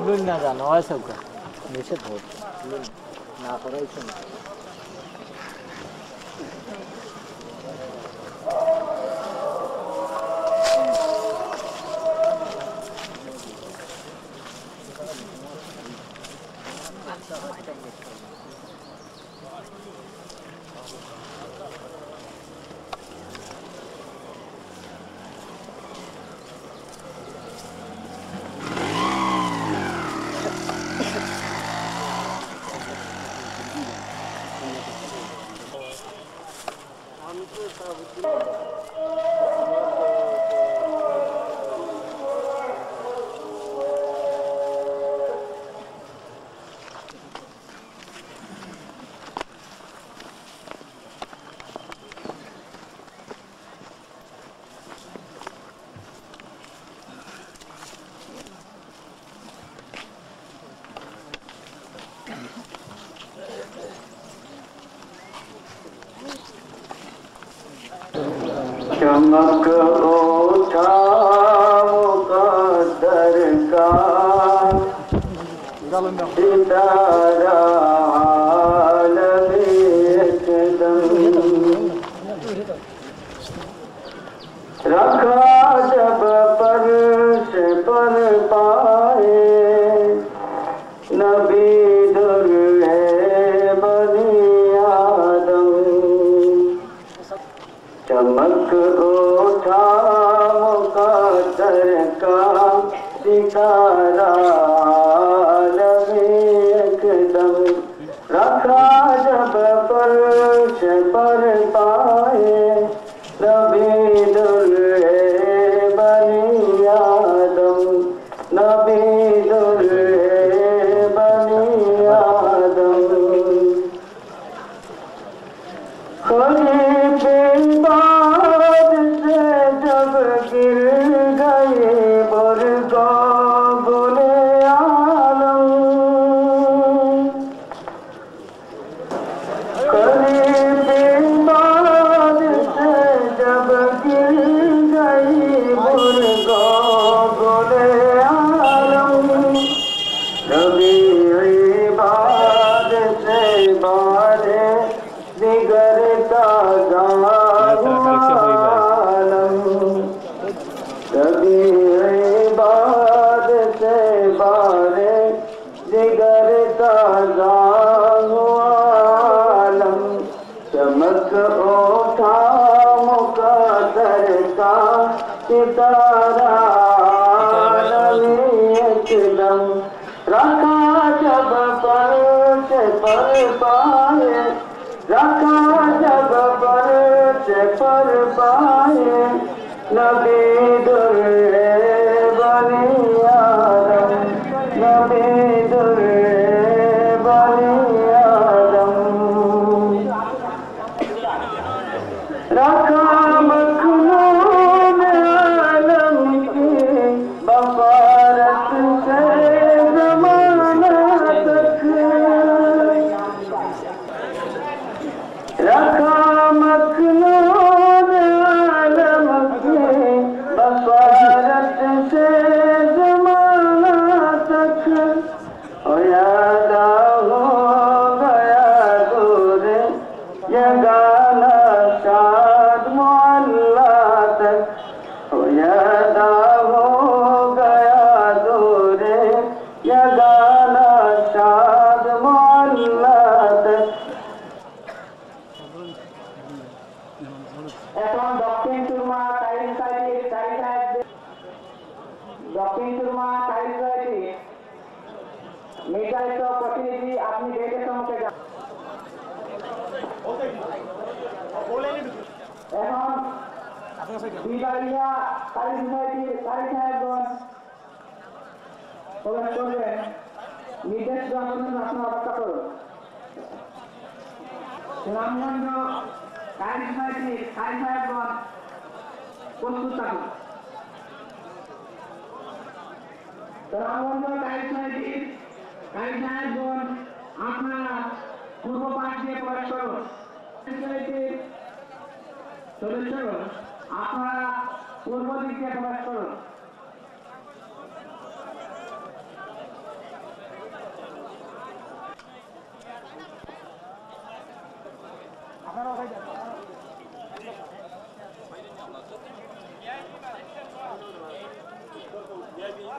লুন না জানো হয় সবকা নিষেধ হচ্ছে না করাই তো না चमक उठा मुक़द्दर का सितारा आलमी एकदम रखा जब फर्श पर पाए नबी दुर्हे बनी आदम चमक उठा मुक़द्दर का सितारा आलमी एकदम रखा जब फर्श पर पाए नबी दुल्हे बनी आदम नबी दुल्हे बनी आदम खलीफे बाद से जब गिर गए बुर्गा गुले आलम खलीफे बाद से जब गिर गई बुर्गा गुले आलम नबी इबाद से बारे दिगरता आलम कभी इबाद से बारे दिगरता आलम चमक उठा मुक़द्दर का सितारा आलमी एकदम रखा जब फर्श पर पाए रखा जब फर्श पर पाए नबी दुल्हे बनी आदम नबी दुल्हे बनी आदम रखा मखलूक आलम की बफारत से ज़माना तक रखा मखलूक आलम की बफारत से ज़माना तक ओ यादा हो गया दूर ये गाना शाद मोहल्ला तक ओ यादा हो गया दूर ये गाना शाद मोहल्ला तक এখন দক্ষিণ সুরমা টাইল সাইডে দক্ষিণ সুরমা টাইল সাইডে নির্ধারিত প্রতিনিধি আপনি গেটের সম্মুখে যান এখন বিবাড়িয়া টাইল সোসাইটির টাইল সাহেবগণ প্রবেশ করবেন নির্দেশ দেওয়া পর্যন্ত আপনারা অপেক্ষা করুন সুনামগঞ্জ টাইল সোসাইটির টাইল সাহেবগণ প্রস্তুত থাকুন সুনামগঞ্জ টাইল সোসাইটির টাইল সাহেবগণ আপনারা পূর্ব পাশ দিয়ে প্রবেশ করুন সোসাইটির সদস্যগণ আপনারা পূর্ব দিক দিয়ে প্রবেশ করুন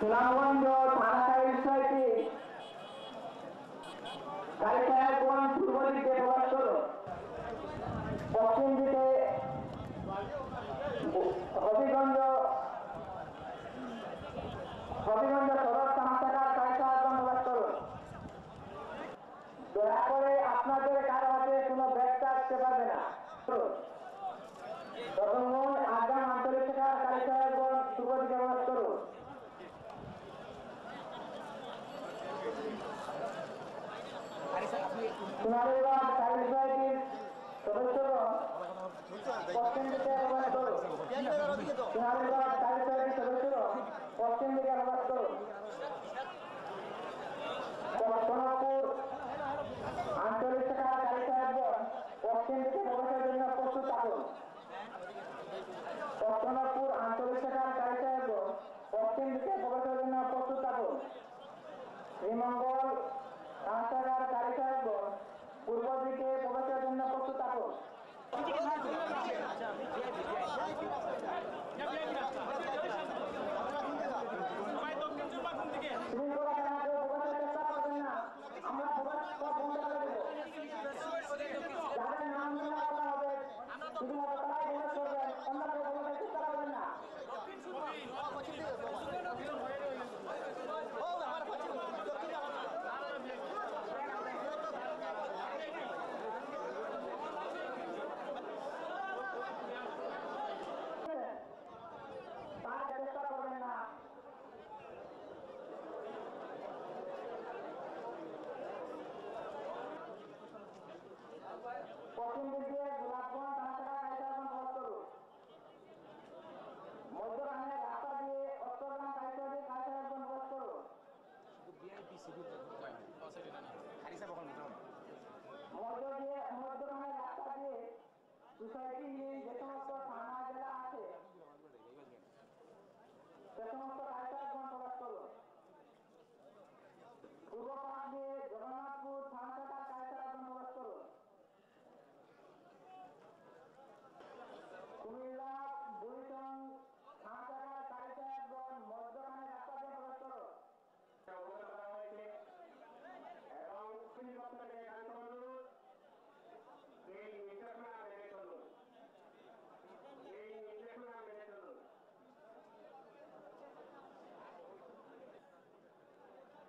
সুনামগঞ্জ থানা বিষয়টি কালিকায়াগঞ্জ পূর্ব দিকে প্রবেশ করো। পশ্চিম দিকে হবিগঞ্জ সদর থানা কালিকায়াগঞ্জ প্রবেশ করো। দয়া করে আপনাদের কারো হাতে কোনো ব্যাগটা আসতে পারবে না। প্রথমে আগাম আঞ্চলিক শাখা কালিকায়াগঞ্জ পূর্ব দিকে প্রবেশ করো। সোনালীবাগ টাইল সোসাইটির সদস্যগণ পশ্চিম দিকে প্রবেশ করো। সোনালীবাগ টাইল সোসাইটির সদস্যগণ পশ্চিম দিকে প্রবেশ করো। সোনাপুর আঞ্চলিক শাখা কালিকায়াগঞ্জ পশ্চিম দিকে প্রবেশের জন্য প্রস্তুত থাকুন। সোনাপুর আঞ্চলিক শাখা কালিকায়াগঞ্জ পশ্চিম দিকে প্রবেশের জন্য প্রস্তুত থাকুন। শ্রীমঙ্গল রাস্তাঘাট কালিকায়াগঞ্জ পূর্ব দিকে প্রবেশের জন্য প্রস্তুত থাকুন। আমরা প্রবেশ বন্ধ করে দেব। যাদের নাম নিয়ে করা হবে শুধুমাত্র তারাই প্রবেশ করবেন, অন্য কেউ প্রবেশের চেষ্টা করবেন না। পশ্চিম দিকে গোলাপগঞ্জ থানা কালিকায়াগঞ্জ প্রবেশ করুন। মধ্যখানে রাস্তা দিয়ে অষ্টগ্রাম কালিকায়াগঞ্জ প্রবেশ করুন। মধ্যখানে রাস্তা দিয়ে সোসাইটি যে সমস্ত থানা জেলা আছে সে সমস্ত কালিকায়াগঞ্জ প্রবেশ করুন। পূর্ব পাশ দিয়ে জগন্নাথপুর থানা কালিকায়াগঞ্জ প্রবেশ করুন। কুমিল্লা বুড়িচং থানা কালিকায়াগঞ্জ মধ্যখানে রাস্তা দিয়ে প্রবেশ করুন। এবং এই নির্দেশনা মেনে চলুন।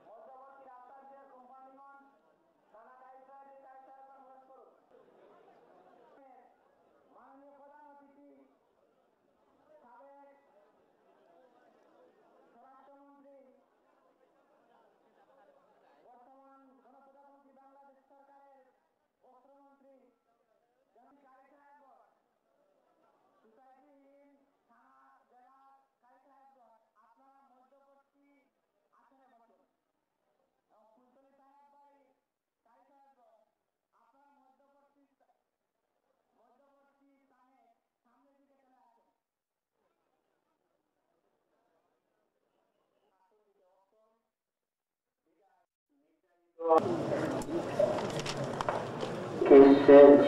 মধ্যবর্তী রাস্তা দিয়ে কোম্পানিগঞ্জ থানা কালিকায়াগঞ্জ প্রবেশ করুন। মাননীয় প্রধান অতিথি সাবেক স্বরাষ্ট্রমন্ত্রী বর্তমান গণপ্রজাতন্ত্রী বাংলাদেশ সরকারের বস্ত্রমন্ত্রী কালিকায়াগঞ্জ সোসাইটিহীন থানা জেলা কালিকায়াগঞ্জ আপনারা মধ্যবর্তী আসনে বসুন। ফুলতলি সাহেব বাড়ি কালিকায়াগঞ্জ আপনারা মধ্যবর্তী স্থানে সামনের দিকে চলে আসুন। किस चीज